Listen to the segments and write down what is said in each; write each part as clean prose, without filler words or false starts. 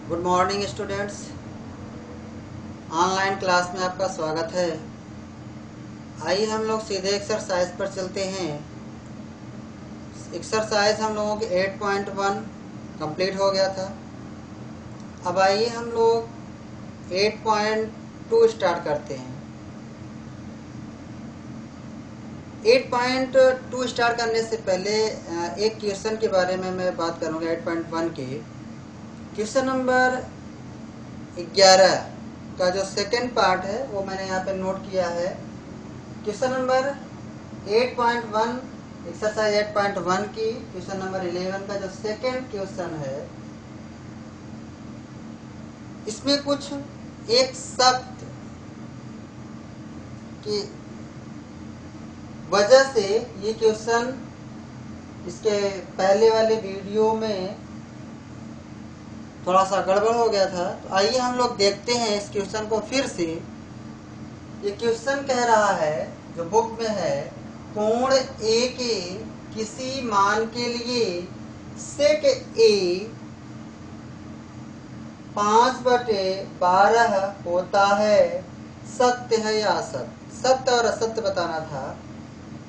Good morning students. Online class में आपका स्वागत है। आइए हम लोग सीधे एक्सरसाइज पर चलते हैं। एक्सरसाइज हम लोगों की 8.1 कंप्लीट हो गया था। अब आइए हम लोग 8.2 स्टार्ट करते हैं। 8.2 स्टार्ट करने से पहले एक क्वेश्चन के बारे में मैं बात करूंगा। 8.1 के क्वेश्चन नंबर 11 का जो सेकंड पार्ट है वो मैंने यहाँ पे नोट किया है। क्वेश्चन नंबर 8.1 एक्सरसाइज 8.1 की क्वेश्चन नंबर 11 का जो सेकंड क्वेश्चन है, इसमें कुछ एक शब्द की वजह से ये क्वेश्चन इसके पहले वाले वीडियो में थोड़ा सा गड़बड़ हो गया था। तो आइए हम लोग देखते हैं इस क्वेश्चन को फिर से। ये क्वेश्चन कह रहा है, जो बुक में है, कोण ए के किसी मान के लिए सेक ए 5/12 होता है, सत्य है या असत्य? सत्य और असत्य बताना था।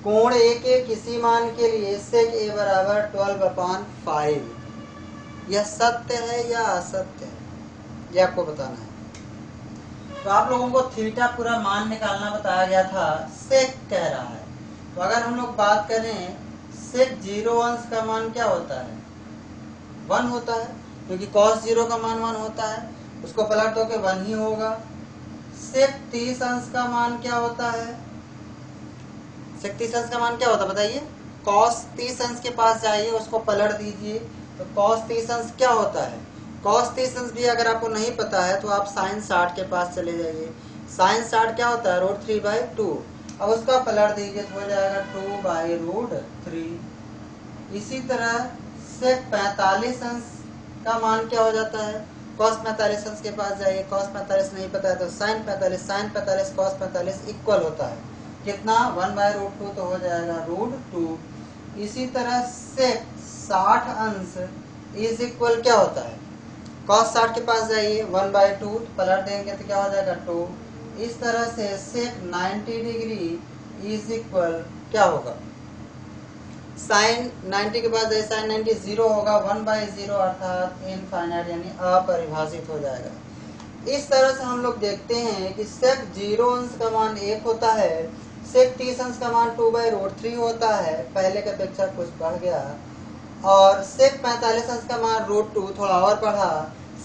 कोण ए के किसी मान के लिए सेक ए बराबर 12/5, यह सत्य है या असत्य है, यह आपको बताना है। तो आप लोगों को थीटा पूरा मान निकालना बताया गया था। सेक कह रहा है, तो अगर हम लोग बात करें सेक 0 अंश का मान क्या होता है? 1 होता है, क्योंकि cos 0 का मान 1 होता है, उसको पलट दो के 1 ही होगा। सेक 30 अंश का मान क्या होता है? सेक 30 अंश का मान क्या होता है बताइए? cos 30 अंश के पास जाइए, उसको पलट दीजिए, तो cos 30 अंश क्या होता है? cos 30 अंश भी अगर आपको नहीं पता है तो आप sin 60 के पास चले जाइए। sin 60 क्या होता है? √3/2। अब उसका पलट दीजिए तो हो जाएगा 2/√3। इसी तरह सेक 45 अंश का मान क्या हो जाता है? cos 45 अंश के पास जाइए, cos 45 नहीं पता है तो sin 45 cos 45 इक्वल होता है कितना? 1/√2, तो हो जाएगा √2। इसी तरह सेक 60 अंश इज इक्वल क्या होता है? cos 60 के पास जाइए, 1/2, पलट देंगे तो क्या हो जाएगा? 2। इस तरह से सेक 90 डिग्री इज इक्वल क्या होगा? साइन 90 के बाद साइन 90 0 होगा, 1/0 अर्थात इनफाइनाइट यानी अपरिभाषित हो जाएगा। इस तरह से हम लोग देखते हैं कि सेक 0 अंश का मान 1 होता है, सेक 30 अंश का मान 2/√3 होता है, पहले के अपेक्षा कुछ बढ़ गया, और सेक 45 अंश का मान √2 थोड़ा और बढ़ा,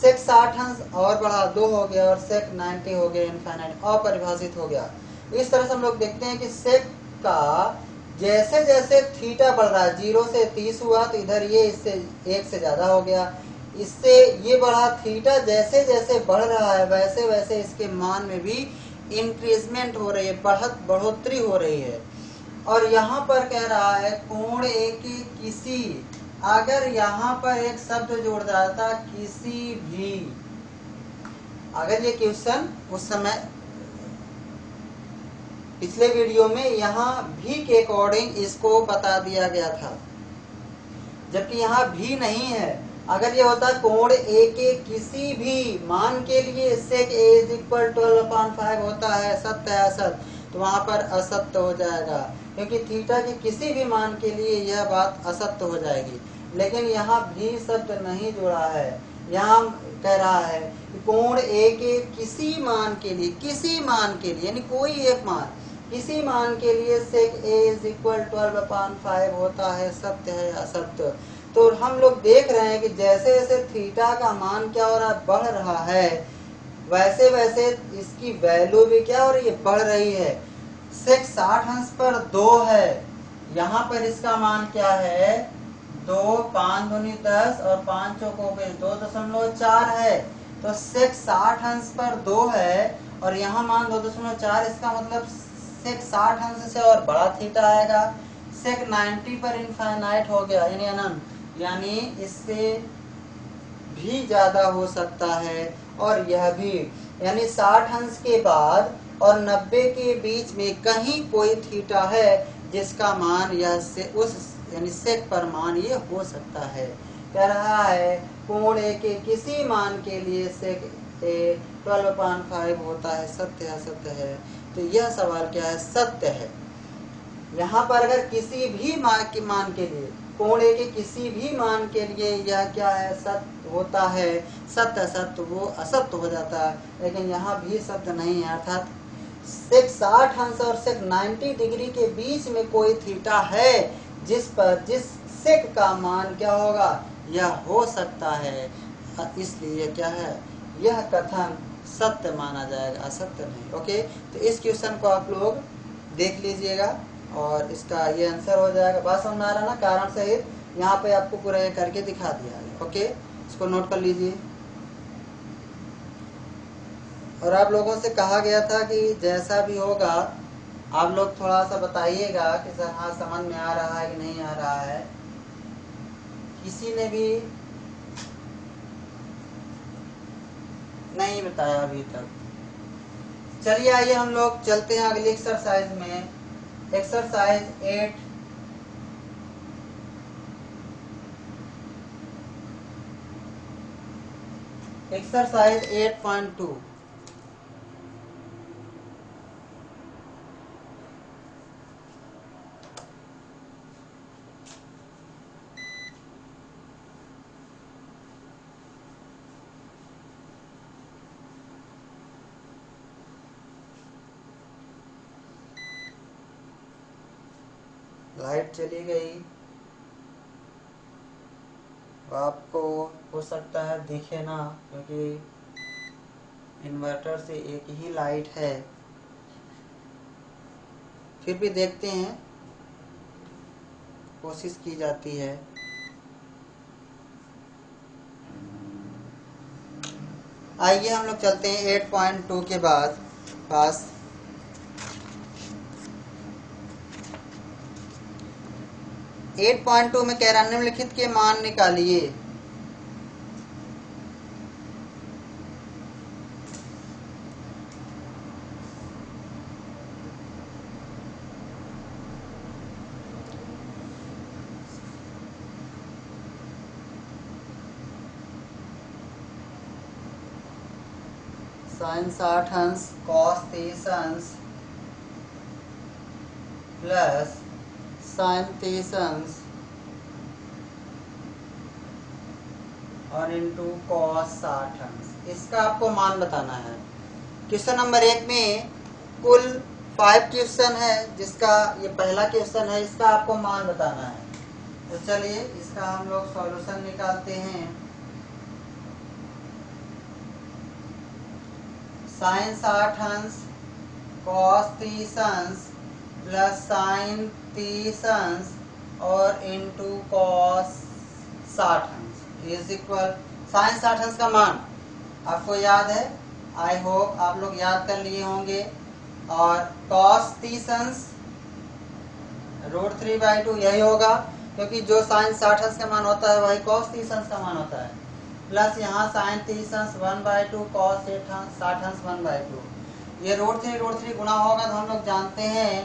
सेक 60 अंश और बढ़ा 2 हो गया, और सेक 90 हो गया इनफाइनाइट अपरिभाषित हो गया। इस तरह से हम लोग देखते हैं कि सेक का जैसे जैसे थीटा बढ़ रहा है, 0 से 30 हुआ तो इधर ये इससे 1 से ज्यादा हो गया, इससे ये बढ़ा, थीटा जैसे जैसे बढ़ रहा है वैसे वैसे इसके मान में भी इंक्रीजमेंट हो रही है, बढ़ोतरी हो रही है। और यहाँ पर कह रहा है कोण ए की किसी, अगर यहाँ पर एक शब्द जोड़ जाता किसी भी, अगर ये क्वेश्चन उस समय पिछले वीडियो में यहाँ भी के अकॉर्डिंग इसको बता दिया गया था, जबकि यहाँ भी नहीं है। अगर ये होता कोण ए के किसी भी मान के लिए सेक ए इज इक्वल 12/5 होता है, सत्य है असत्य, तो वहां पर असत्य हो जाएगा, क्योंकि थीटा के किसी भी मान के लिए यह बात असत्य हो जाएगी। लेकिन यहाँ भी शब्द नहीं जुड़ा है, यहाँ कह रहा है कि कोण ए के किसी मान के लिए, किसी मान के लिए यानी कोई एक मान, किसी मान के लिए सेक ए इज इक्वल 12/5 होता है, सत्य है असत्य। तो हम लोग देख रहे हैं कि जैसे जैसे थीटा का मान क्या हो रहा है? बढ़ रहा है, वैसे वैसे इसकी वैल्यू भी क्या हो रही है? बढ़ रही है। सेक 60 अंश पर 2 है, यहाँ पर इसका मान क्या है? 2, 5 दूनी 10 और 5 चौकों पे 2.4 है, तो सेक 60 अंश पर 2 है और यहाँ मान 2.4, इसका मतलब सेक 60 अंश से और बड़ा थीटा आएगा। सेक 90 पर इनफाइनाइट हो गया यानी अनंत, यानी इससे भी ज्यादा हो सकता है, और यह भी यानी 60 अंश के बाद और 90 के बीच में कहीं कोई थीटा है जिसका मान यह से उस यानी सेक पर मान ये हो सकता है। कह रहा है कोण ए के किसी मान के लिए सेक ए 12/5 होता है, सत्य है असत्य है। तो यह सवाल क्या है, सत्य है। यहाँ पर अगर किसी भी मान के लिए, कोण ए के किसी भी मान के लिए यह क्या है, सत्य होता है, सत्य असत्य वो असत्य हो जाता है। लेकिन यहाँ भी सत्य नहीं है, अर्थात सेक 60 अंश और सेक 90 डिग्री के बीच में कोई थीटा है जिस सेक का मान क्या होगा, यह हो सकता है। इसलिए क्या है, यह कथन सत्य माना जाएगा, असत्य नहीं। ओके, तो इस क्वेश्चन को आप लोग देख लीजिएगा और इसका ये आंसर हो जाएगा। बात समझ में आ रहा ना, कारण सहित यहाँ पे आपको पूरा ये करके दिखा दिया है। ओके, इसको नोट कर लीजिए। और आप लोगों से कहा गया था कि जैसा भी होगा आप लोग थोड़ा सा बताइएगा कि सर हाँ समझ में आ रहा है कि नहीं आ रहा है। किसी ने भी नहीं बताया अभी तक। चलिए आइए हम लोग चलते हैं अगली एक्सरसाइज में। एक्सरसाइज 8 एक्सरसाइज 8.2 लाइट चली गई, आपको हो सकता है दिखे ना, क्योंकि इन्वर्टर से एक ही लाइट है। फिर भी देखते हैं, कोशिश की जाती है। आइए हम लोग चलते हैं 8.2 के बाद पास। 8.2 में कह रहा निम्नलिखित के मान निकालिए। साइन 60 अंश कॉस 30 अंश प्लस साइन 30 अंश और इंटू कॉस 60 अंश, इसका आपको मान बताना है। क्वेश्चन नंबर 1 में कुल 5 क्वेश्चन है, जिसका ये पहला क्वेश्चन है, इसका आपको मान बताना है। तो चलिए इसका हम लोग सॉल्यूशन निकालते हैं। साइन 60 अंश कॉस 30 अंश प्लस साइन 30 अंश और इंटू कॉस 60 अंश इज इक्वल साइन 60 अंश का मान आपको याद है, आई होप आप लोग याद कर लिए होंगे। और कॉस 30 अंश √3/2 यही होगा, क्योंकि जो साइन 60 अंश का मान होता है वही कॉस 30 अंश का मान होता है। प्लस यहाँ साइन 30 अंश 1/2 कॉस 60 अंश 1/2। ये √3 गुना होगा तो हम लोग जानते हैं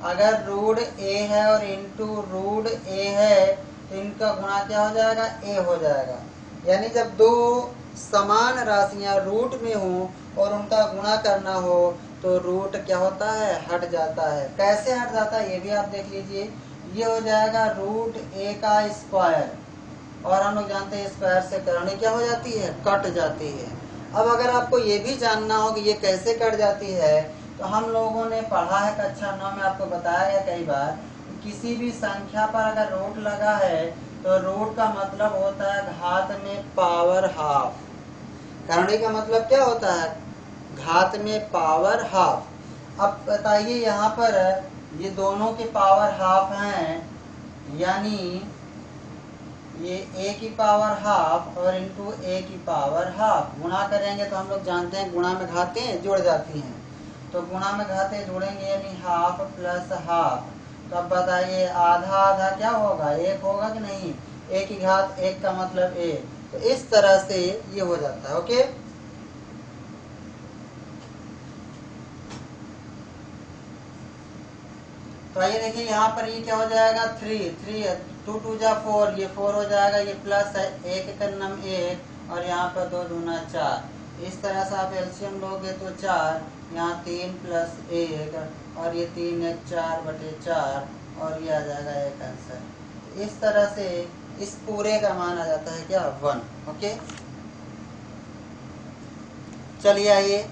अगर रूट ए है और इंटू रूट ए है तो इनका गुणा क्या हो जाएगा, ए हो जाएगा। यानी जब दो समान राशियां रूट में हो और उनका गुणा करना हो तो रूट क्या होता है, हट जाता है। कैसे हट जाता है ये भी आप देख लीजिए। ये हो जाएगा √a का स्क्वायर, और हम लोग जानते हैं स्क्वायर से करनी क्या हो जाती है, कट जाती है। अब अगर आपको ये भी जानना हो कि ये कैसे कट जाती है तो हम लोगों ने पढ़ा है कक्षा 9 में, आपको बताया गया कई बार, किसी भी संख्या पर अगर रूट लगा है तो रूट का मतलब होता है घात में पावर हाफ। करने का मतलब क्या होता है, घात में पावर हाफ। अब बताइए यहाँ पर ये दोनों के पावर हाफ हैं, यानी ये a की पावर हाफ और इंटू a की पावर हाफ। गुणा करेंगे तो हम लोग जानते हैं गुणा में घातें जुड़ जाती हैं, तो गुणा में घातें जुड़ेंगे यानी हाफ प्लस हाफ। तो अब बताइए आधा आधा क्या होगा, 1 होगा कि नहीं, a की घात 1 का मतलब a। तो इस तरह से ये हो जाता है। ओके, तो आइए देखिए यहाँ पर ये क्या हो जाएगा, 3 2 2 जा 4, ये 4 हो जाएगा, ये प्लस है, 1 1 नम 1 और यहाँ पर 2 दूना 4। इस तरह से आप एलसीएम लोगे तो 4, यहाँ 3 प्लस 1 और ये 3 1 4/4 और ये आ जाएगा एक आंसर। इस तरह से इस पूरे का मान आ जाता है क्या 1। ओके, चलिए आइए,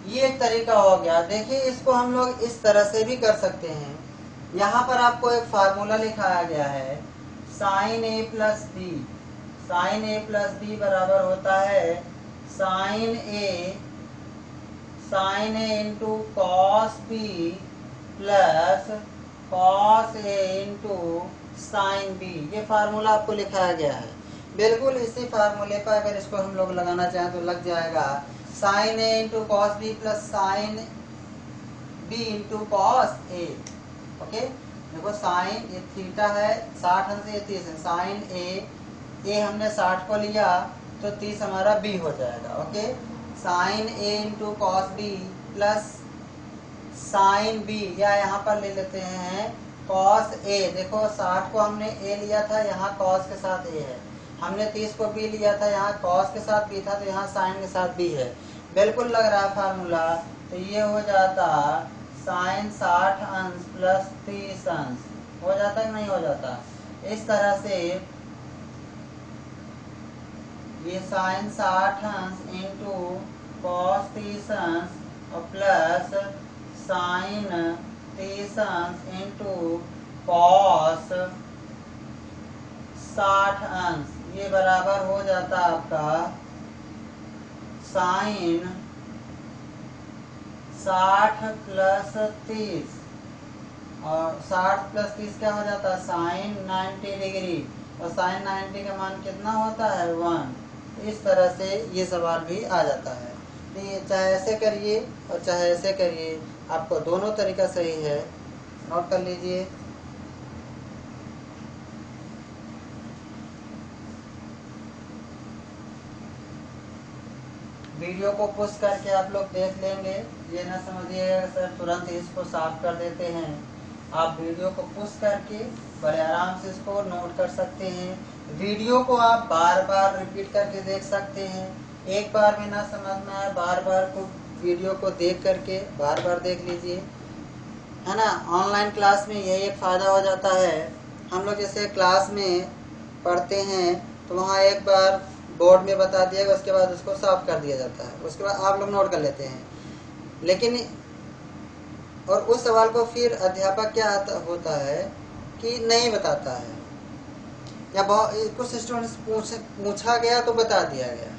ये एक तरीका हो गया। देखिए इसको हम लोग इस तरह से भी कर सकते हैं। यहाँ पर आपको एक फार्मूला लिखाया गया है, sine A plus B. Sine A plus B बराबर होता है sine A into cos B plus cos A into sine B. ये फार्मूला आपको लिखाया गया है। बिल्कुल इसी फार्मूले पर अगर इसको हम लोग लगाना चाहें तो लग जाएगा, sine A into cos B plus sine B into cos A. Okay, देखो साइन ये थीटा है, 60 अंश ये 30 है, साइन ए हमने 60 को लिया तो 30 हमारा बी हो जाएगा। Okay, sine A into cos B plus sine B, या यहाँ पर ले लेते हैं कॉस ए। देखो 60 को हमने ए लिया था, यहाँ कॉस के साथ ए है। हमने 30 को बी लिया था, यहाँ कॉस के साथ बी था, तो यहाँ साइन के साथ बी है। बिल्कुल लग रहा है फार्मूला। तो ये हो जाता साइन 60 अंश प्लस 30 अंश। हो जाता कि नहीं हो जाता? इस तरह से ये साइन 60 अंश इंटू कॉस 30 अंश और प्लस साइन 30 अंश इंटू कॉस 60 अंश, ये बराबर हो जाता आपका साइन 60 प्लस 30 और 60 प्लस 30 क्या हो जाता है? Sign 90 degree. और साइन 90 का मान कितना होता है? 1। इस तरह से ये सवाल भी आ जाता है। तो ये चाहे ऐसे करिए और चाहे ऐसे करिए, आपको दोनों तरीका सही है। नोट कर लीजिए। वीडियो को पुश करके आप लोग देख लेंगे, ये ना समझिएगा सर तुरंत इसको साफ कर देते हैं। आप वीडियो को पुश करके बड़े आराम से इसको नोट कर सकते हैं। वीडियो को आप बार बार रिपीट करके देख सकते हैं। एक बार में ना समझ में आए, बार बार को वीडियो को देख करके बार बार देख लीजिए, है ना। ऑनलाइन क्लास में यही एक फ़ायदा हो जाता है। हम लोग जैसे क्लास में पढ़ते हैं तो वहाँ एक बार बोर्ड में बता दिया, उसके बाद उसको साफ कर दिया जाता है, उसके बाद आप लोग नोट कर लेते हैं। लेकिन और उस सवाल को फिर अध्यापक क्या होता है कि नहीं बताता है, या कुछ स्टूडेंट्स पूछा गया तो बता दिया गया।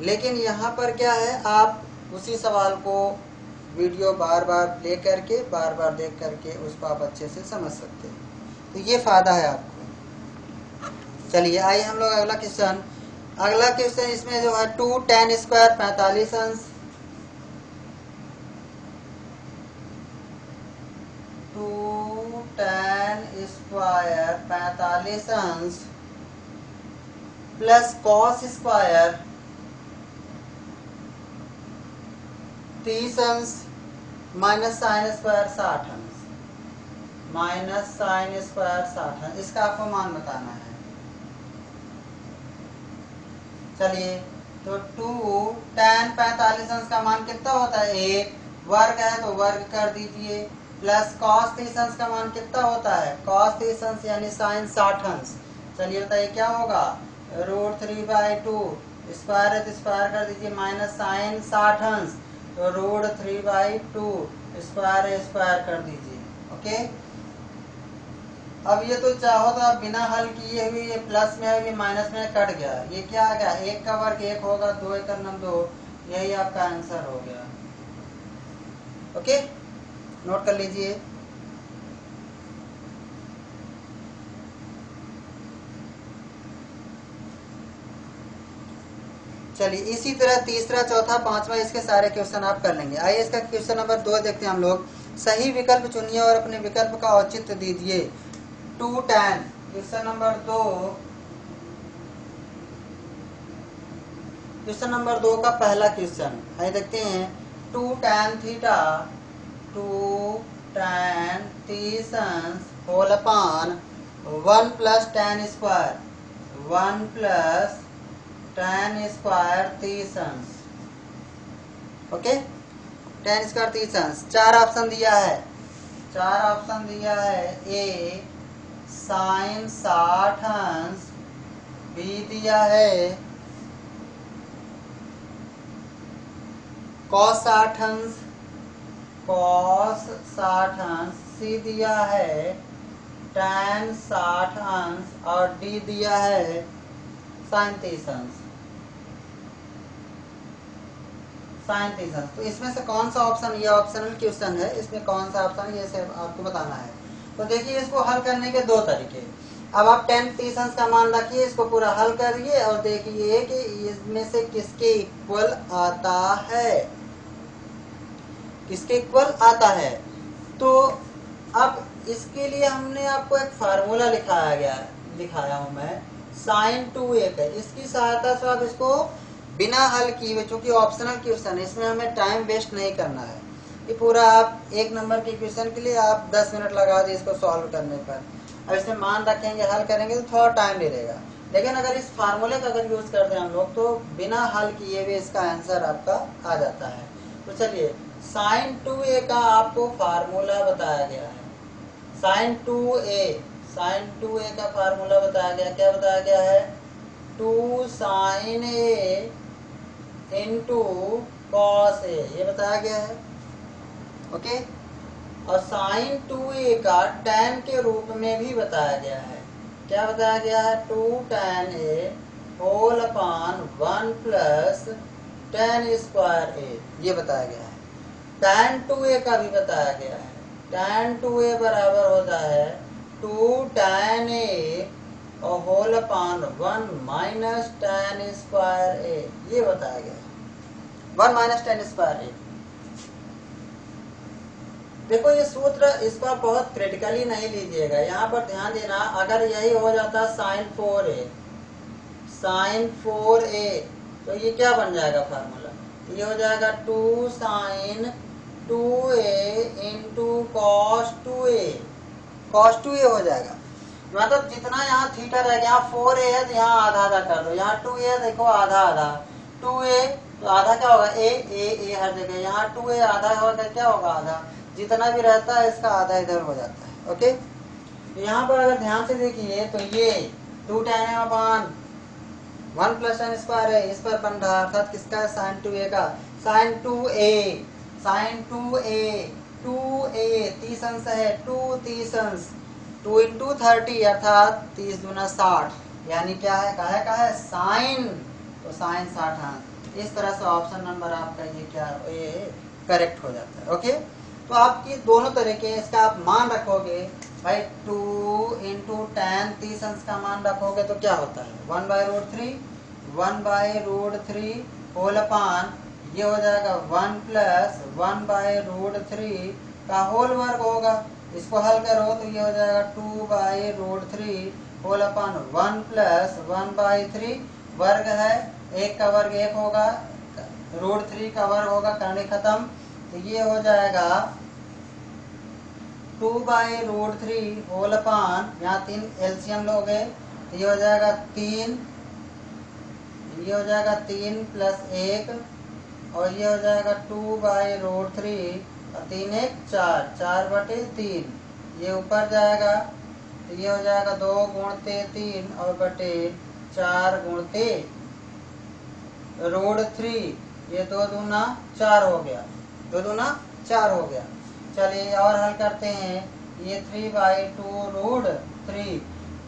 लेकिन यहाँ पर क्या है, आप उसी सवाल को वीडियो बार बार प्ले करके बार बार देख करके उसको आप अच्छे से समझ सकते हैं। तो ये फ़ायदा है आपको। चलिए आइए हम लोग अगला क्वेश्चन इसमें जो है 2 tan स्क्वायर 45 अंश, 2 tan स्क्वायर 45 अंश प्लस कॉस स्क्वायर 30 अंश माइनस साइन स्क्वायर 60 अंश, माइनस साइन स्क्वायर 60 अंश, इसका आपको मान बताना है। चलिए, तो 2 tan 45 अंश का मान कितना होता है? 1। वर्ग है तो वर्ग कर दीजिए, प्लस cos 30 अंश का मान कितना होता है? cos 30 अंश यानी साइन 60 अंश। चलिए बताइए क्या होगा? √3/2, स्क्वायर है तो स्क्वायर कर दीजिए, माइनस साइन 60 अंश तो √3/2, स्क्वायर है स्क्वायर कर दीजिए। ओके, अब ये तो चाहो तो आप बिना हल किए हुए, ये प्लस में है, ये माइनस में कट गया, ये क्या आ गया? 1 का वर्ग 1 होगा, 2 1 2, यही आपका आंसर हो गया। ओके, नोट कर लीजिए। चलिए इसी तरह तीसरा, चौथा, पांचवा इसके सारे क्वेश्चन आप कर लेंगे। आइए इसका क्वेश्चन नंबर 2 देखते हैं हम लोग। सही विकल्प चुनिए और अपने विकल्प का औचित्य दीजिए। 2 tan, question number 2, question number 2 का पहला क्वेश्चन आइए देखते हैं। 2 tan थीटा, 2 tan तीसंस whole upon 1 plus tan square 1 plus tan square तीसंस। ओके, tan स्क्वायर तीसंस। चार ऑप्शन दिया है, ए साइन 60 अंश, बी दिया है कॉस 60 अंश, सी दिया है tan 60 अंश और डी दिया है साइन 30 अंश। तो इसमें से कौन सा ऑप्शन, ये ऑप्शनल क्वेश्चन है, इसमें कौन सा ऑप्शन ये से आपको बताना है। तो देखिए इसको हल करने के दो तरीके। अब आप tan 30 अंश का मान रखिए, इसको पूरा हल करिए और देखिए कि इसमें से किसके इक्वल आता है, किसके इक्वल आता है। तो अब इसके लिए हमने आपको एक फार्मूला लिखाया हूं मैं, साइन 2a का। इसकी सहायता से आप इसको बिना हल किए, चूंकि ऑप्शनल क्वेश्चन है इसमें हमें टाइम वेस्ट नहीं करना है। ये पूरा आप एक नंबर के क्वेश्चन के लिए आप 10 मिनट लगा दिए इसको सॉल्व करने पर। अब इसमें मान रखेंगे, हल करेंगे तो थोड़ा टाइम ले लेगा, लेकिन अगर इस फार्मूले का अगर यूज करते हैं हम लोग तो बिना हल किए हुए इसका आंसर आपका आ जाता है। तो चलिए साइन 2a का आपको फार्मूला बताया गया है। साइन 2a का फार्मूला बताया गया, क्या बताया गया है, 2 साइन ए इंटू कॉस ए, ये बताया गया है। ओके, और साइन 2a का tan के रूप में भी बताया गया है। क्या बताया गया है, 2 tan a whole upon 1 plus tan square a, ये बताया गया है। tan 2a का भी बताया गया है। tan 2a बराबर होता है 2 tan a और whole upon 1 minus tan square a, ये बताया गया है। 1 माइनस tan स्क्वायर a। देखो ये सूत्र, इसको आप बहुत क्रिटिकली नहीं लीजिएगा, यहाँ पर ध्यान देना। अगर यही हो जाता साइन 4a, तो ये क्या बन जाएगा फार्मूला, ये हो जाएगा 2 sign 2a into cos 2a हो जाएगा। मतलब जितना यहाँ थीटा रह गया, 4a है तो यहाँ आधा आधा कर दो, यहाँ 2a देखो आधा आधा, 2a तो आधा क्या होगा, a हर जगह, यहाँ 2a आधा होगा, क्या होगा आधा, जितना भी रहता है इसका आधा इधर हो जाता है। ओके, यहाँ पर अगर ध्यान से देखिए तो ये 2 tan a upon 1 plus tan square है, इस पर बन रहा, अर्थात किसका, साइन 2a का। साइन 2a 30 अंश है, 30 अंश 2 इंटू 30 अर्थात 30 दूना 60, यानी क्या है, का है साइन, तो साइन 60 अंश। इस तरह से ऑप्शन नंबर आपका ये करेक्ट हो जाता है। ओके, तो आपकी दोनों तरीके, इसका आप मान रखोगे भाई 2 इंटू tan 30 अंश का मान रखोगे तो क्या होता है, 1/√3 होल अपान, ये हो जाएगा 1 प्लस 1/√3 का होल वर्ग होगा। इसको हल करो तो ये हो जाएगा 2/√3 होल अपान 1 प्लस 1/3, वर्ग है, एक का वर्ग एक होगा, √3 का वर्ग होगा, करने खत्म, तो ये हो जाएगा 2/√3 होल अपान, यहाँ 3 एलसीएम लोगे तो ये हो जाएगा 3, ये हो जाएगा 3 प्लस 1 और ये हो जाएगा 2/√3 और 3 1 4, 4/3, ये ऊपर जाएगा तो ये हो जाएगा 2 गुणते 3 और बटे 4 गुणते √3, ये 2 दूना 4 हो गया, 2 दूना 4 हो गया। चलिए और हल करते हैं, ये 3/2√3,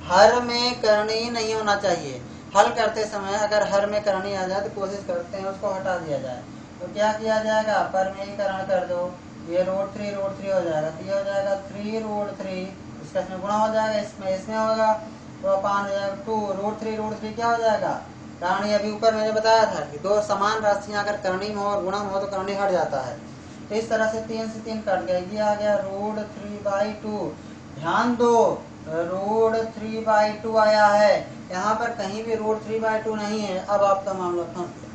हर में करनी नहीं होना चाहिए। हल करते समय अगर हर में करनी आ जाए तो कोशिश करते हैं उसको हटा दिया जाए। तो क्या किया जाएगा, पर में ही करण कर दो, ये √3 हो जाएगा, तो ये हो जाएगा 3√3, इसका इसमें गुणा हो जाएगा, इसमें होगा तो अपान हो जाएगा 2 √3 क्या हो जाएगा, करणी अभी ऊपर मैंने बताया था कि दो समान राशियां अगर करणी में हो और गुणा में हो तो करणी हट जाता है। तो इस तरह से 3 से 3 कट गया, ये आ गया √3/2। ध्यान दो, √3/2 आया है, यहाँ पर कहीं भी √3/2 नहीं है। अब आपका मामला फंस गया,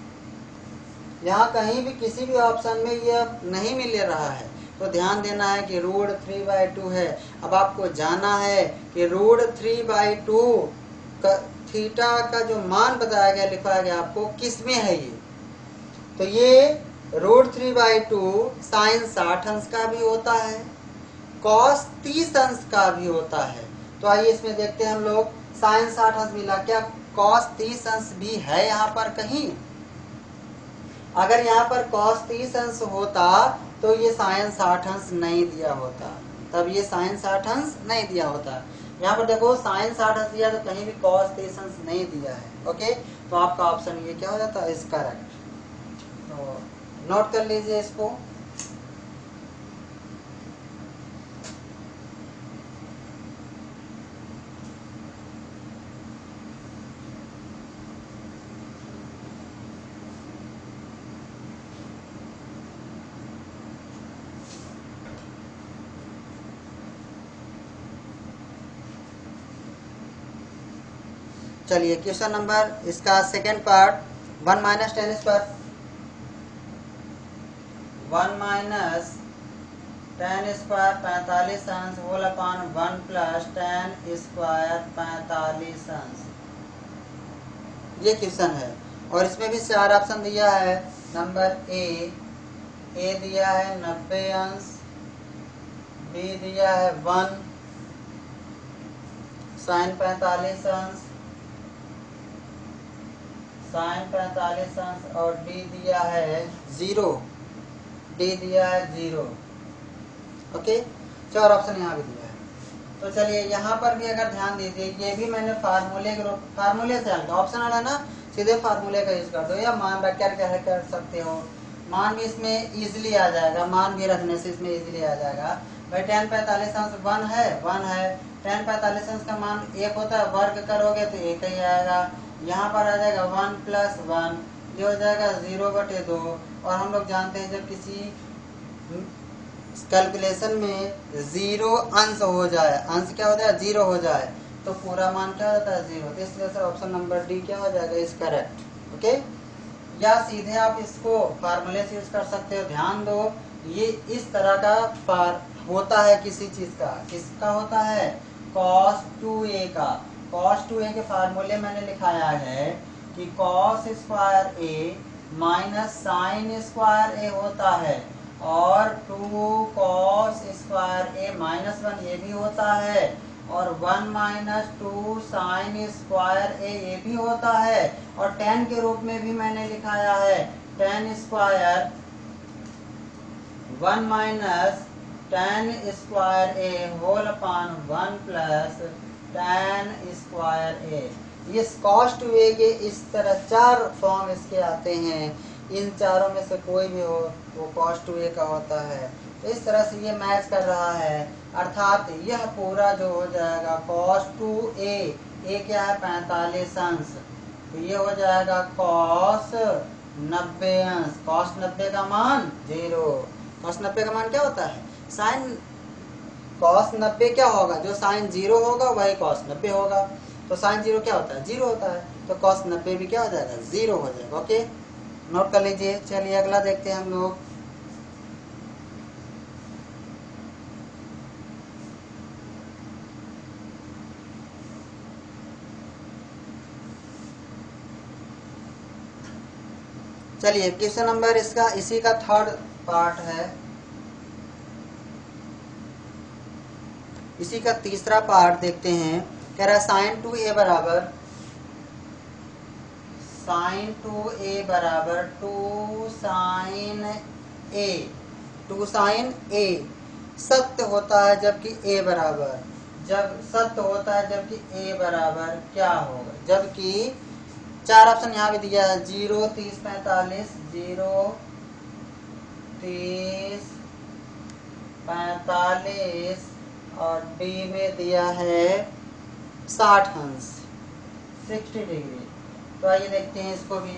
यहाँ कहीं भी किसी भी ऑप्शन में ये नहीं मिल रहा है, तो ध्यान देना है कि √3/2 है। अब आपको जाना है कि √3/2 का थीटा का जो मान बताया गया, लिखवाया गया आपको, किस में है ये। तो ये √3/2 साइन 60 अंश का भी होता है, कॉस 30 अंश का भी होता है। तो आइए इसमें देखते हैं हम लोग, साइन 60 अंश मिला, क्या कॉस 30 अंश भी है यहाँ पर कहीं? अगर यहाँ पर cos 30 अंश होता तो ये साइन 60 अंश नहीं दिया होता, तब ये साइन 60 अंश नहीं दिया होता। यहाँ पर देखो साइन 60 अंश दिया तो कहीं भी cos 30 अंश नहीं दिया है। ओके, तो आपका ऑप्शन ये क्या हो जाता है, इस करेक्ट। तो नोट कर लीजिए इसको। चलिए क्वेश्चन नंबर इसका सेकेंड पार्ट, 1 - 10 स्क्वायर 1 - 10 स्क्वायर 45 अंश होल अपान 1 + 10 स्क्वायर 45 अंश, ये क्वेश्चन है। और इसमें भी 4 ऑप्शन दिया है। नंबर ए दिया है 90 अंश, बी दिया है 1 साइन 45 अंश, साइन 45 अंश, और डी दिया है 0, डी दिया है 0। ओके, 4 ऑप्शन यहाँ भी दिया है। तो चलिए यहाँ पर भी अगर ध्यान दीजिए, ये भी मैंने फार्मूले से हल, ऑप्शनल है ना, सीधे फार्मूले का यूज कर दो, या मान रख कर सकते हो। मान भी इसमें इजीली आ जाएगा, मान भी रखने से इसमें इजीली आ जाएगा। भाई 10 45 अंश 1 है 10 45 अंश का मान 1 होता है, वर्ग करोगे तो 1 ही आएगा। यहाँ पर आ जाएगा 1 + 1, ये हो जाएगा 0/2। और हम लोग जानते हैं जब किसी कैलकुलेशन में 0 अंश हो जाए, अंश क्या हो जाए, 0 हो जाए, तो पूरा मान क्या होता है, 0। तो इसलिए सर ऑप्शन नंबर डी क्या हो जाएगा, इज करेक्ट। ओके, या सीधे आप इसको फार्मूले से यूज कर सकते हो। ध्यान दो, ये इस तरह का होता है किसी चीज का, किसका होता है, cos 2a का। cos 2a के फार्मूले मैंने लिखाया है कि cos square a minus sine square a होता है, और 2 cos स्क्वायर a -1 ये भी होता है, और 1 - 2 साइन स्क्वायर a ये भी होता है। और 10 के रूप में भी मैंने लिखाया है 10 square 1 - 10 square a whole upon 1 + 10 square a। ये cos 2a के इस तरह 4 फॉर्म इसके आते हैं, इन चारों में से कोई भी हो वो cos 2a का होता है। तो इस तरह से ये मैच कर रहा है, अर्थात यह पूरा जो हो जाएगा cos 2a, a क्या है 45 अंश, तो ये हो जाएगा cos 90 अंश। cos 90 का मान 0, cos 90 का मान क्या होता है, साइन cos 90 क्या होगा, जो साइन 0 होगा वही cos 90 होगा। तो साइन 0 क्या होता है, 0 होता है, तो cos 90 भी क्या हो जाएगा, 0 हो जाएगा। ओके, नोट कर लीजिए। चलिए अगला देखते हैं हम लोग। चलिए क्वेश्चन नंबर इसका इसी का थर्ड पार्ट है, इसी का तीसरा पार्ट देखते हैं। कह रहा है साइन 2a बराबर 2 साइन a, 2 साइन a सत्य होता है जबकि a बराबर, जब सत्य होता है जबकि a बराबर क्या होगा, जबकि 4 ऑप्शन यहाँ भी दिया है 0 30 45, 0 30 45, और डी में दिया है 60 अंश 60 डिग्री। तो आइए देखते हैं इसको भी,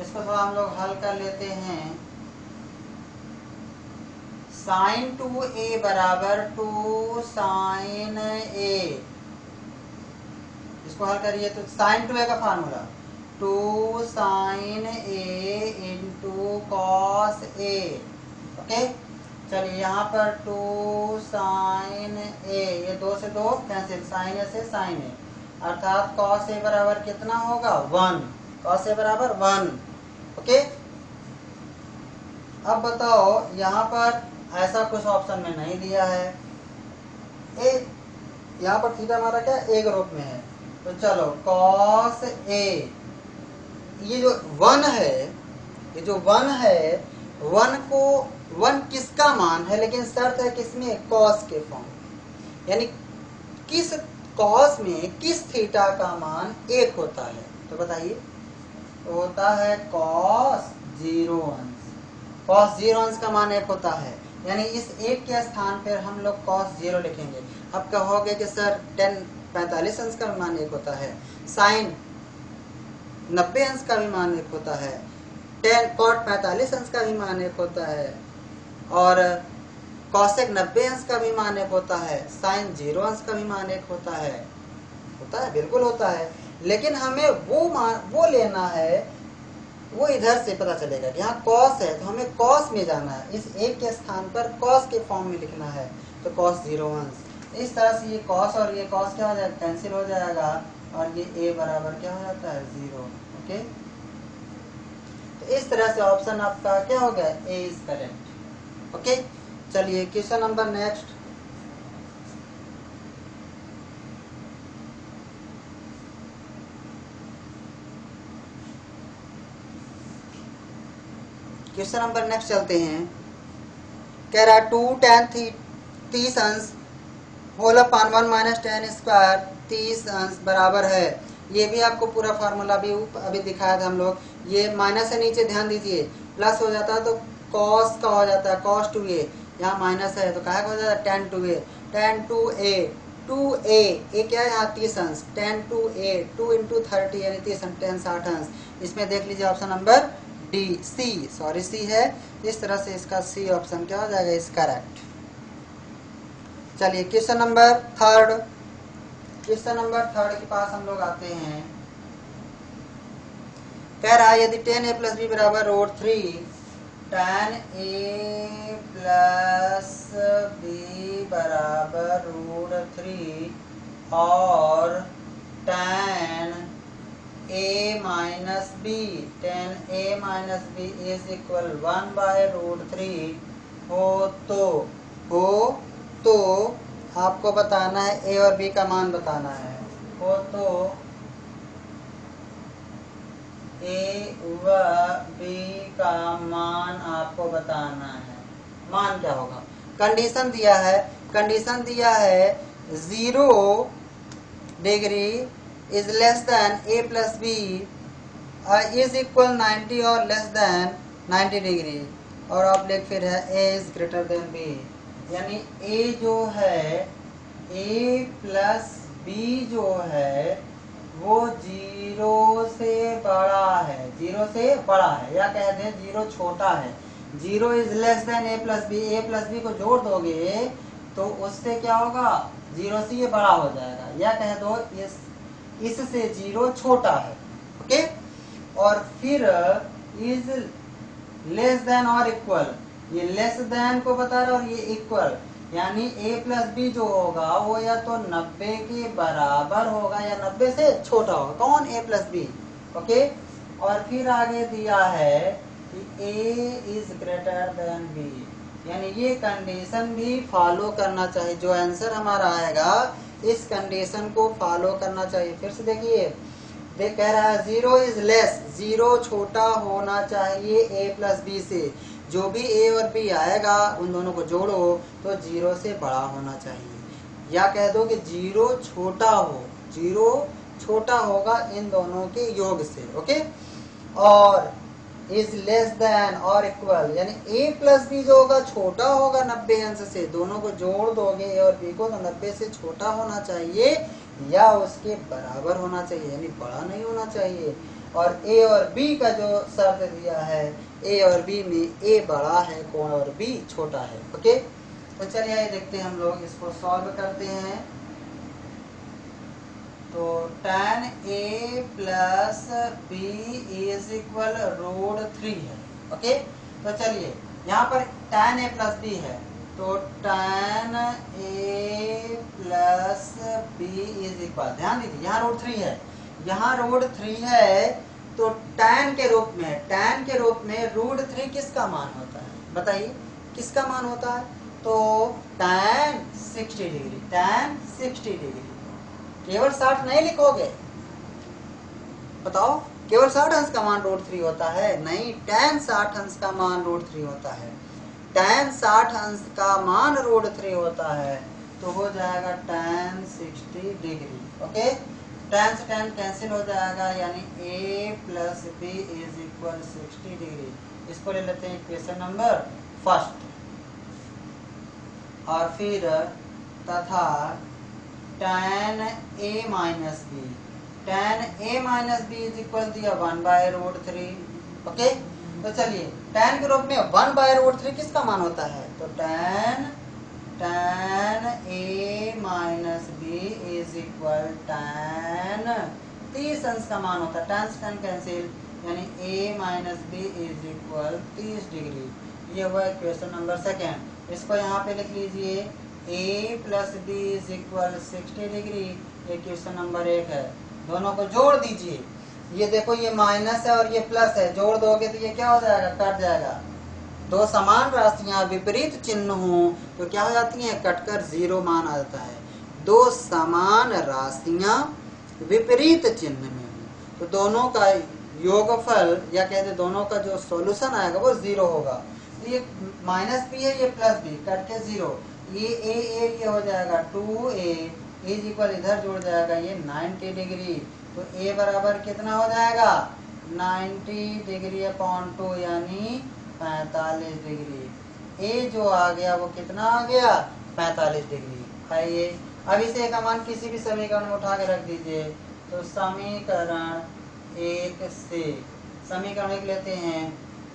इसको थोड़ा हम लोग हल कर लेते हैं। साइन 2a बराबर 2 साइन a, इसको हल करिए तो साइन 2a का formula 2 sine a into cos a। Okay, चलिए यहाँ पर 2 साइन ए, ये 2 से 2 कैंसिल, साइन ए से साइन ए, अर्थात कॉस ए बराबर कितना होगा 1, कॉस ए बराबर 1। ओके, अब बताओ यहाँ पर ऐसा कुछ ऑप्शन में नहीं दिया है, ए यहाँ पर थीटा हमारा क्या ए ग्रुप में है, तो चलो कॉस ए, ये जो 1 है, ये जो 1 है, 1 को 1 किसका मान है, लेकिन शर्त है किसमें, कॉस के फॉर्म में, यानी किस कॉस में किस थीटा का मान 1 होता है, तो बताइए, तो होता है कॉस 0 अंश, कॉस 0 अंश का मान 1 होता है, यानी इस 1 के स्थान पर हम लोग कॉस 0 लिखेंगे। अब कहोगे कि सर tan 45 अंश का भी मान 1 होता है, साइन 90 अंश का भी मान 1 होता है, tan cot 45 अंश का भी मान 1 होता है, और cosec 90 अंश का भी मान 1 होता है, साइन 0 अंश का भी मान 1 होता है, बिल्कुल होता है। लेकिन हमें वो लेना है, वो इधर से पता चलेगा कि यहाँ कॉस है तो हमें कॉस में जाना है, इस 1 के स्थान पर कॉस के फॉर्म में लिखना है, तो कॉस 0 अंश, इस तरह से ये कॉस और ये कॉस क्या हो जाएगा, कैंसिल हो जाएगा, और ये ए बराबर क्या हो जाता है 0। ओके, तो इस तरह से ऑप्शन आपका क्या हो गया, ए इज करेक्ट। ओके, चलिए question number next. Question number next चलते हैं, कह रहा 2 tan 30 अंश whole upon 1 minus tan square 30 अंश बराबर है, ये भी आपको पूरा फार्मूला भी अभी दिखाया था हम लोग, ये माइनस है नीचे ध्यान दीजिए, प्लस हो जाता है तो कॉस का हो जाता है cos 2a, यहाँ माइनस है तो क्या हो जाता है tan 2a, tan 2a 2a, ये क्या है यहाँ 30 अंश, tan 2a 2 इंटू 30 यानी 30 tan 60 अंश, इसमें देख लीजिए ऑप्शन नंबर डी, सी है, इस तरह से इसका सी ऑप्शन क्या हो जाएगा, इस करेक्ट। चलिए question number third, question number third के पास हम लोग आते हैं, कह रहा है यदि tan a प्लस बी बराबर √3, tan a प्लस बी बराबर √3 और tan a minus B, tan a minus B is equal 1/√3 हो तो आपको बताना है a और b का मान बताना है, हो तो a व b का मान आपको बताना है, मान क्या होगा, कंडीशन दिया है 0 degree is less than a plus B is equal 90 और लेस देन 90 डिग्री, और आप लिख फिर है a is greater than b, यानी a जो है a प्लस b जो है वो 0 से बड़ा है, 0 से बड़ा है, या कह दे 0 छोटा है, 0 is less than a plus B को जोड़ दोगे तो उससे क्या होगा, 0 से ये बड़ा हो जाएगा, या कह दो इससे 0 छोटा है। ओके, और फिर इज लेस देन और इक्वल, ये लेस देन को बता रहा है और ये इक्वल, यानी a प्लस बी जो होगा वो या तो 90 के बराबर होगा या 90 से छोटा होगा, कौन, a प्लस बी। ओके, और फिर आगे दिया है कि a is greater than b, यानी ये कंडीशन भी फॉलो करना चाहिए, जो आंसर हमारा आएगा इस कंडीशन को फॉलो करना चाहिए। फिर से देखिए, देख कह रहा है 0 इज लेस, 0 छोटा होना चाहिए a प्लस बी से, जो भी a और b आएगा उन दोनों को जोड़ो तो 0 से बड़ा होना चाहिए, या कह दो कि 0 छोटा हो, 0 छोटा होगा इन दोनों के योग से। ओके, और इज लेस देन और इक्वल, यानी a प्लस बी जो होगा छोटा होगा 90 अंश से, दोनों को जोड़ दोगे a और b को तो 90 से छोटा होना चाहिए या उसके बराबर होना चाहिए, यानी बड़ा नहीं होना चाहिए। और a और b का जो शर्त दिया है, a और b में a बड़ा है कौन और b छोटा है। ओके, तो चलिए ये देखते हैं, हम लोग इसको सॉल्व करते हैं। तो tan a plus B is equal √3 है। ओके, तो चलिए यहाँ पर tan a प्लस बी है, तो tan a plus B is equal, ध्यान दीजिए यहाँ रूट 3 है, यहाँ रूट 3 है, तो tan के रूप में रूट 3 किसका मान होता है बताइए, किसका मान होता है? तो tan 60 डिग्री, tan 60 डिग्री। केवल 60 नहीं लिखोगे, बताओ केवल 60 अंश का मान रूट 3 होता है? नहीं, tan 60 अंश का मान रूट 3 होता है, tan 60 अंश का मान रूट 3 होता है, तो हो जाएगा tan 60 डिग्री। ओके, tan से tan कैंसिल हो जाएगा, यानी a plus B is equal 60 degree. इसको ले लेते हैं इक्वेशन नंबर फर्स्ट, और फिर तथा tan a minus B, tan a minus B is equal दिया 1/√3। ओके, तो चलिए tan के रूप में 1/√3 किसका मान होता है? तो tan a minus B is equal tan 30 अंश का मान होता है, tan से tan कैंसिल, यानी a minus B is equal 30 degree. ये हुआ इक्वेशन नंबर सेकेंड। इसको यहाँ पे लिख लीजिए, a plus B is equal 60 degree, equation number 1 है। दोनों को जोड़ दीजिए, ये देखो ये माइनस है और ये प्लस है, जोड़ दोगे तो ये क्या हो जाएगा, कट जाएगा। दो समान राशियां विपरीत चिन्ह हो तो क्या हो जाती हैं, कटकर जीरो मान आ जाता है। दो समान राशियां विपरीत चिन्ह में हो तो दोनों का योगफल या कहते दोनों का जो सॉल्यूशन आएगा वो जीरो होगा। तो ये माइनस भी है, ये प्लस भी, कट के जीरो, ये हो जाएगा 2a इज इक्वल, इधर जुड़ जाएगा ये 90 डिग्री। तो a बराबर कितना हो जाएगा, 90 डिग्री अपॉन 2 यानी 45 डिग्री। a जो आ गया वो कितना आ गया, 45 डिग्री। आइए अब इसे का मान किसी भी समीकरण में उठा के रख दीजिए। तो समीकरण 1 से समीकरण 1 लेते हैं,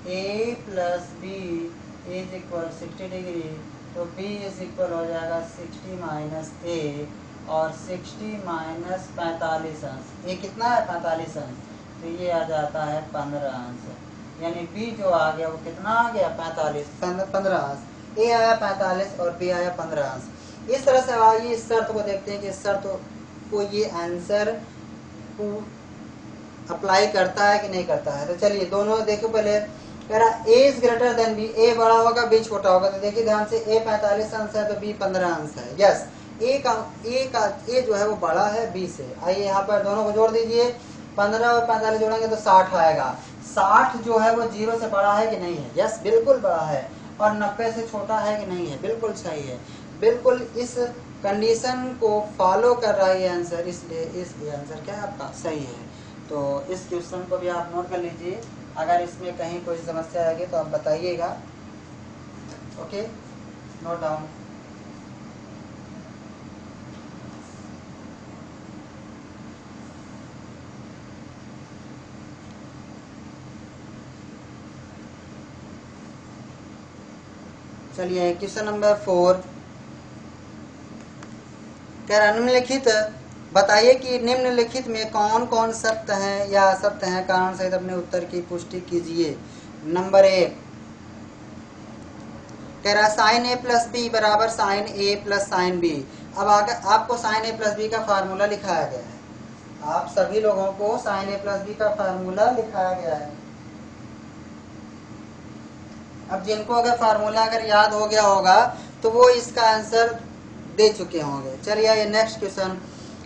a plus B is equal 60 degree, तो b इज इक्वल हो जाएगा 60 माइनस a, और 60 माइनस 45 अंश, ये कितना है 45 अंश, तो ये आ जाता है 15 अंश, यानी b जो आ गया वो कितना आ गया 15 अंश। a आया 45 और b आया 15 अंश। इस तरह से आइए इस शर्त को देखते हैं कि इस शर्त को ये आंसर को अप्लाई करता है कि नहीं करता है। तो चलिए दोनों देखो, पहले कह रहा a is greater than b, a बड़ा होगा b छोटा होगा, तो देखिए ध्यान से a 45 अंश है तो b 15 अंश है। यस, a जो है वो बड़ा है b से। आइए यहाँ पर दोनों को जोड़ दीजिए, 15 और 45 जोड़ेंगे तो 60 आएगा। 60 जो है वो 0 से बड़ा है कि नहीं है? यस, बिल्कुल बड़ा है। और 90 से छोटा है कि नहीं है? बिल्कुल सही है, बिल्कुल इस कंडीशन को फॉलो कर रहा है ये आंसर, इसलिए इस आंसर क्या है आपका सही है। तो इस क्वेश्चन को भी आप नोट कर लीजिए, अगर इसमें कहीं कोई समस्या आएगी तो आप बताइएगा। Okay, note down. चलिए क्वेश्चन नंबर 4 कह रहा निम्नलिखित बताइए कि निम्नलिखित में कौन कौन सत्य है या असत्य है, कारण सहित अपने उत्तर की पुष्टि कीजिए। नंबर 1 कह रहा साइन a प्लस बी बराबर sine a plus sine B. अब आगे आपको साइन a प्लस बी का फार्मूला लिखाया गया है, आप सभी लोगों को साइन a प्लस बी का फार्मूला लिखाया गया है। अब जिनको अगर फार्मूला अगर याद हो गया होगा तो वो इसका आंसर दे चुके होंगे। चलिए ये नेक्स्ट क्वेश्चन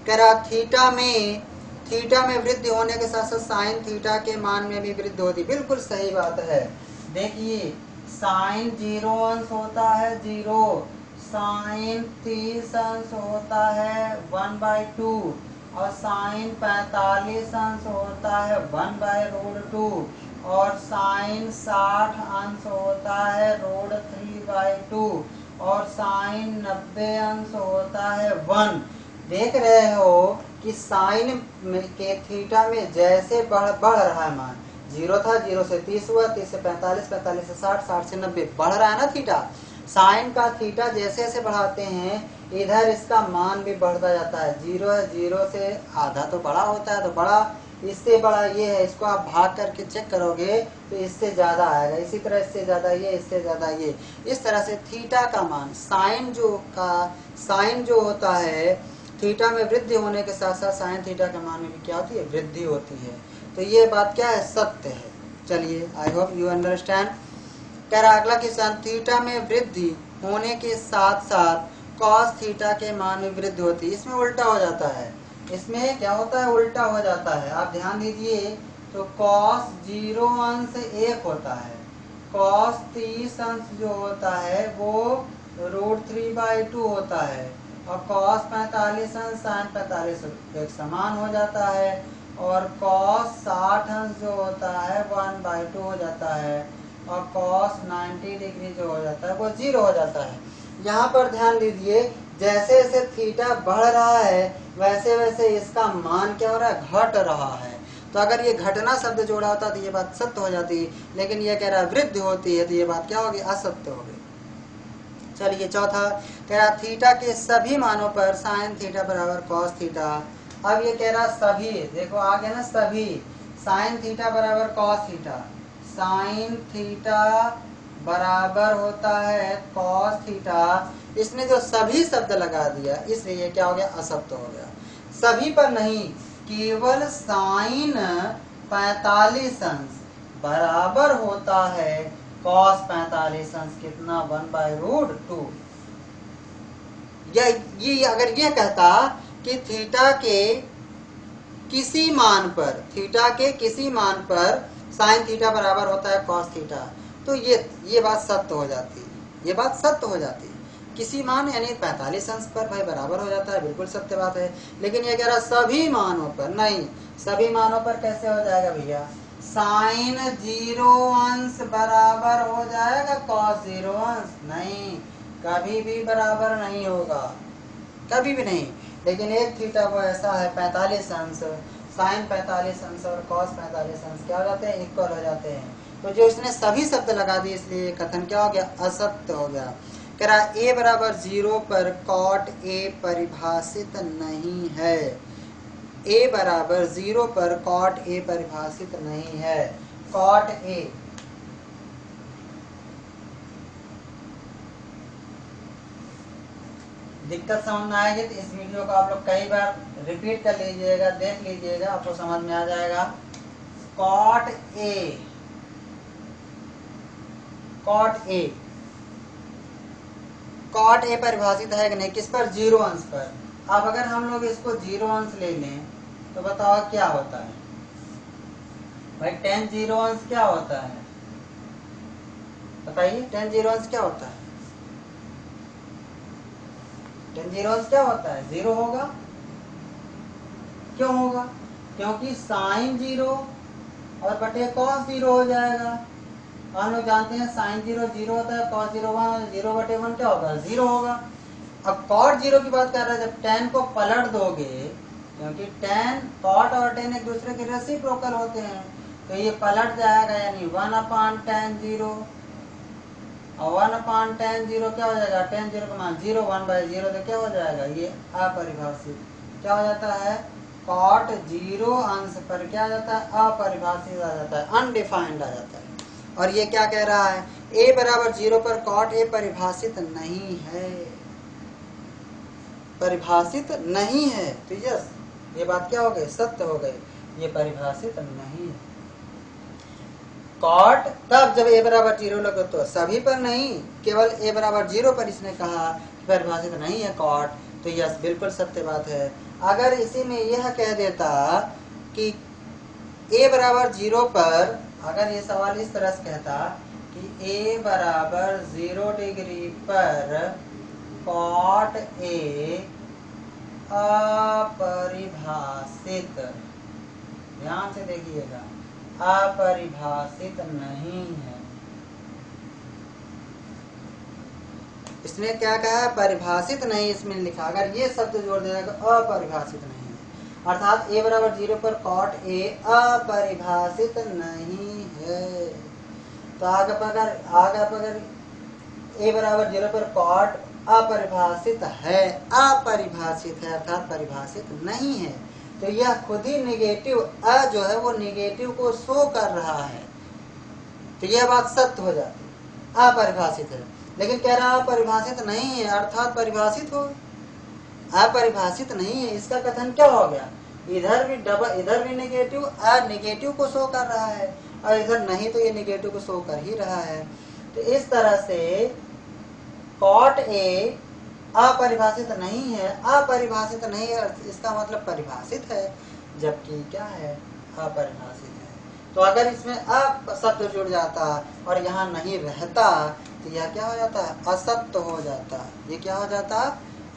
कह रहा थीटा में वृद्धि होने के साथ साथ साइन थीटा के मान में भी वृद्धि होती। बिल्कुल सही बात है। देखिए साइन 0 अंश होता है 0, साइन 30 अंश होता है 1/2, और साइन 45 अंश होता है 1/√2, और साइन 60 अंश होता है √3/2, और साइन 90 अंश होता है 1। देख रहे हो कि साइन के थीटा में जैसे बढ़ रहा है मान, 0 था 0 से 30 हुआ, 30 से 45, 45 से 60, 60 से 90, बढ़ रहा है ना थीटा। साइन का थीटा जैसे जैसे बढ़ाते हैं इधर इसका मान भी बढ़ता जाता है। 0 है 0 से आधा तो बड़ा होता है, तो बड़ा इससे बड़ा ये है, इसको आप भाग करके चेक करोगे तो इससे ज़्यादा आएगा, इसी तरह इससे ज़्यादा ये, इससे ज़्यादा ये। इस तरह से थीटा का मान साइन जो होता है, थीटा में वृद्धि होने के साथ साथ साइन थीटा के मान में भी क्या होती है, वृद्धि होती है। तो ये बात क्या है, सत्य है। चलिए, आई होप यू अंडरस्टैंड। कह रहा अगला क्वेश्चन, थीटा में वृद्धि होने के साथ साथ कॉस थीटा के मान में वृद्धि होती है। इसमें उल्टा हो जाता है, इसमें क्या होता है, उल्टा हो जाता है। आप ध्यान दीजिए, तो कॉस 0 अंश 1 होता है, कॉस 30 अंश जो होता है वो √3/2 होता है, और कॉस 45 अंश साइन 45 एक समान हो जाता है, और कॉस 60 अंश जो होता है 1/2 हो जाता है, और कॉस 90 डिग्री जो हो जाता है वो 0 हो जाता है। यहाँ पर ध्यान दीजिए, जैसे जैसे थीटा बढ़ रहा है वैसे वैसे इसका मान क्या हो रहा है, घट रहा है। तो अगर ये घटना शब्द जोड़ा होता तो ये बात सत्य हो जाती, लेकिन ये कह रहा है वृद्धि होती है, तो ये बात क्या होगी, असत्य होगी। चलिए चौथा, कह रहा थीटा के सभी मानों पर साइन थीटा बराबर कॉस थीटा। अब ये कह रहा सभी, देखो आ गया ना सभी, साइन थीटा बराबर कॉस थीटा, साइन थीटा बराबर होता है कॉस थीटा। इसने जो सभी शब्द लगा दिया इसलिए क्या हो गया, असत्य हो गया। सभी पर नहीं, केवल साइन 45 अंश बराबर होता है कॉस 45 अंश कितना, 1/√2। ये अगर ये कहता कि थीटा के किसी मान पर साइन थीटा बराबर होता है कॉस थीटा, तो ये बात सत्य हो जाती, ये बात सत्य हो जाती। किसी मान यानी 45 अंश पर भाई बराबर हो जाता है, बिल्कुल सत्य बात है। लेकिन ये कह रहा सभी मानों पर नहीं, सभी मानों पर कैसे हो जाएगा भैया, साइन 0 अंश बराबर हो जाएगा कॉस 0 अंश, नहीं, कभी भी बराबर नहीं होगा, कभी भी नहीं। लेकिन एक थीटा वो ऐसा है 45 अंश, साइन 45 अंश और कॉस 45 अंश क्या हो जाते हैं, इक्वल हो जाते हैं। तो जो इसने सभी शब्द लगा दिए इसलिए कथन क्या हो गया, असत्य हो गया। कह रहा a बराबर 0 पर कॉट a परिभाषित नहीं है, a बराबर 0 पर कॉट a परिभाषित नहीं है। कॉट a दिक्कत समझ में आएगी तो इस वीडियो को आप लोग कई बार रिपीट कर लीजिएगा, देख लीजिएगा, आपको समझ में आ जाएगा। Cot A, cot A, cot A परिभाषित है कि नहीं, किस पर, 0 अंश पर। अब अगर हम लोग इसको 0 अंश ले लें तो बताओ क्या होता है भाई, tan 0 अंश क्या होता है, बताइए tan 0 अंश क्या होता है, tan 0 अंश क्या होता है, 0 होगा। क्यों होगा, क्योंकि साइन 0 और बटे कॉस 0 हो जाएगा। हम लोग जानते हैं साइन 0 0 होता है, कॉस 0 1, 0 बटे 1 क्या होगा, 0 होगा। अब कॉट 0 की बात कर रहे हैं, जब tan को पलट दोगे, क्योंकि tan, कॉट और tan एक दूसरे के रेसिप्रोकल होते हैं, तो ये पलट जाएगा, यानी 1/tan 0, और 1/tan 0 क्या हो जाएगा, tan 0 का मान 0, 1/0, तो क्या हो जाएगा, ये अपरिभाषित क्या हो जाता है, कॉट 0 अंश पर क्या आ जाता है, अपरिभाषित आ जाता है, अनडिफाइंड आ जाता है। और ये क्या कह रहा है, a बराबर 0 पर कॉट a परिभाषित नहीं है, परिभाषित नहीं है। तो यस, ये बात क्या हो गई, सत्य हो गई, ये परिभाषित नहीं है। कॉट तब जब a बराबर 0 लगे, तो सभी पर नहीं, केवल a बराबर 0 पर इसने कहा परिभाषित नहीं है कॉट, तो यस बिल्कुल सत्य बात है। अगर इसी में यह कह देता कि a बराबर 0 पर, अगर ये सवाल इस तरह से कहता कि a बराबर 0 डिग्री पर कॉट a अपरिभाषित, ध्यान से देखिएगा, अपरिभाषित नहीं है। इसने क्या कहा, परिभाषित नहीं, इसमें लिखा, अगर ये शब्द जोड़ देगा तो अपरिभाषित नहीं है, अर्थात a बराबर 0 पर कॉट a अपरिभाषित नहीं है। तो आगे अगर a बराबर 0 पर कॉट अपरिभाषित है, अपरिभाषित है अर्थात परिभाषित नहीं है, तो यह खुद ही निगेटिव जो है वो निगेटिव को शो कर रहा है, तो यह बात सत्य हो जाती है, अपरिभाषित है। लेकिन कह रहा अपरिभाषित नहीं है अर्थात परिभाषित हो, अपरिभाषित नहीं है, इसका कथन क्या हो गया, इधर भी निगेटिव निगेटिव को शो कर रहा है और इधर नहीं तो ये निगेटिव को शो कर ही रहा है। तो इस तरह से कॉट ए अपरिभाषित नहीं है, अपरिभाषित नहीं है इसका मतलब परिभाषित है, जबकि क्या है, अपरिभाषित है। तो अगर इसमें अ शब्द जुड़ जाता और यहाँ नहीं रहता तो यह क्या हो जाता है, असत्य हो जाता, ये क्या हो जाता,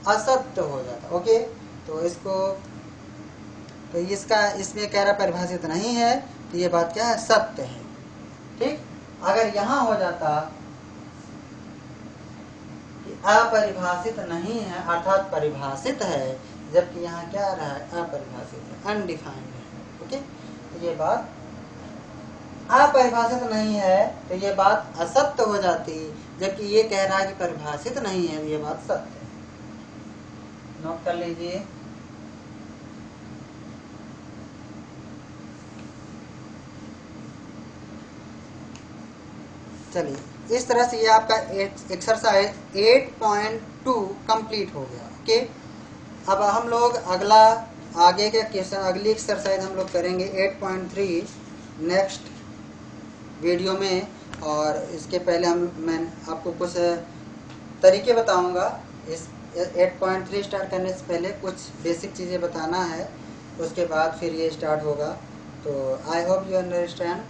असत्य हो जाता। ओके, तो इसको तो इसका इसमें कह रहा परिभाषित नहीं है तो ये बात क्या है, सत्य है। ठीक, अगर यहाँ हो जाता अपरिभाषित नहीं है अर्थात परिभाषित है, जबकि यहाँ क्या आ रहा है, अपरिभाषित है, अनडिफाइंड है। ओके, तो ये बात अपरिभाषित नहीं है तो ये बात असत्य हो जाती, जबकि ये कह रहा है कि परिभाषित नहीं है, ये बात सत्य है। नोट कर लीजिए। चलिए, इस तरह से ये आपका एक्सरसाइज 8.2 कंप्लीट हो गया। ओके, अब हम लोग अगला आगे के क्वेश्चन अगली एक्सरसाइज हम लोग करेंगे 8.3 नेक्स्ट वीडियो में। और इसके पहले मैं आपको कुछ तरीके बताऊंगा। इस 8.3 स्टार्ट करने से पहले कुछ बेसिक चीज़ें बताना है, उसके बाद फिर ये स्टार्ट होगा। तो आई होप यू अंडरस्टैंड।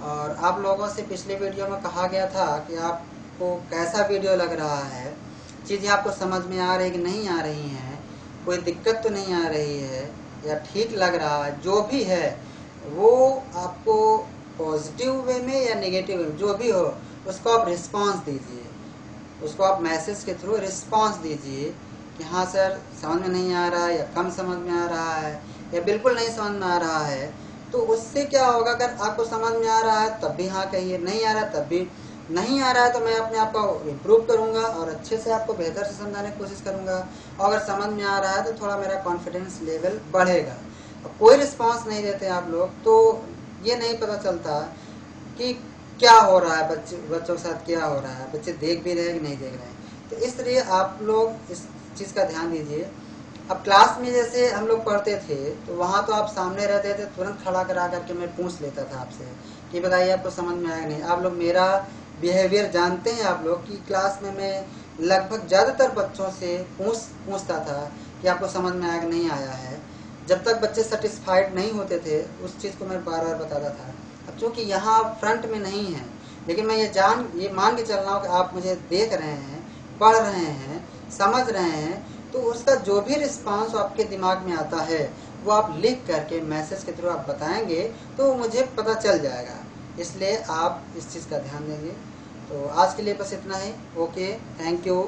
और आप लोगों से पिछले वीडियो में कहा गया था कि आपको कैसा वीडियो लग रहा है, चीज़ें आपको समझ में आ रही कि नहीं आ रही हैं, कोई दिक्कत तो नहीं आ रही है या ठीक लग रहा है, जो भी है वो आपको पॉजिटिव वे में या नेगेटिव वे में जो भी हो उसको आप रिस्पांस दीजिए, उसको आप मैसेज के थ्रू रिस्पांस दीजिए कि हाँ सर समझ में नहीं आ रहा है या कम समझ में आ रहा है या बिल्कुल नहीं समझ में आ रहा है। तो उससे क्या होगा, अगर आपको समझ में आ रहा है तब भी हाँ कहिए, नहीं आ रहा है तब भी नहीं आ रहा है, तो मैं अपने आप को इम्प्रूव करूँगा और अच्छे से आपको बेहतर से समझाने की कोशिश करूँगा। और अगर समझ में आ रहा है तो थोड़ा मेरा कॉन्फिडेंस लेवल बढ़ेगा। कोई रिस्पांस नहीं देते आप लोग तो ये नहीं पता चलता कि क्या हो रहा है, बच्चों के साथ क्या हो रहा है, बच्चे देख भी रहे हैं कि नहीं देख रहे हैं। तो इसलिए आप लोग इस चीज़ का ध्यान दीजिए। अब क्लास में जैसे हम लोग पढ़ते थे तो वहाँ तो आप सामने रहते थे, तुरंत खड़ा करा करके मैं पूछ लेता था आपसे कि बताइए आपको समझ में आया नहीं। आप लोग मेरा बिहेवियर जानते हैं आप लोग कि क्लास में मैं लगभग ज़्यादातर बच्चों से पूछता था कि आपको समझ में आया कि नहीं आया है। जब तक बच्चे सेटिस्फाइड नहीं होते थे उस चीज़ को मैं बार बार बताता था। अब चूँकि यहाँ फ्रंट में नहीं है, लेकिन मैं ये मान के चल रहा हूँ कि आप मुझे देख रहे हैं, पढ़ रहे हैं, समझ रहे हैं, तो उसका जो भी रिस्पांस आपके दिमाग में आता है वो आप लिख करके मैसेज के थ्रू आप बताएंगे तो मुझे पता चल जाएगा। इसलिए आप इस चीज़ का ध्यान देंगे। तो आज के लिए बस इतना ही। Okay, thank you.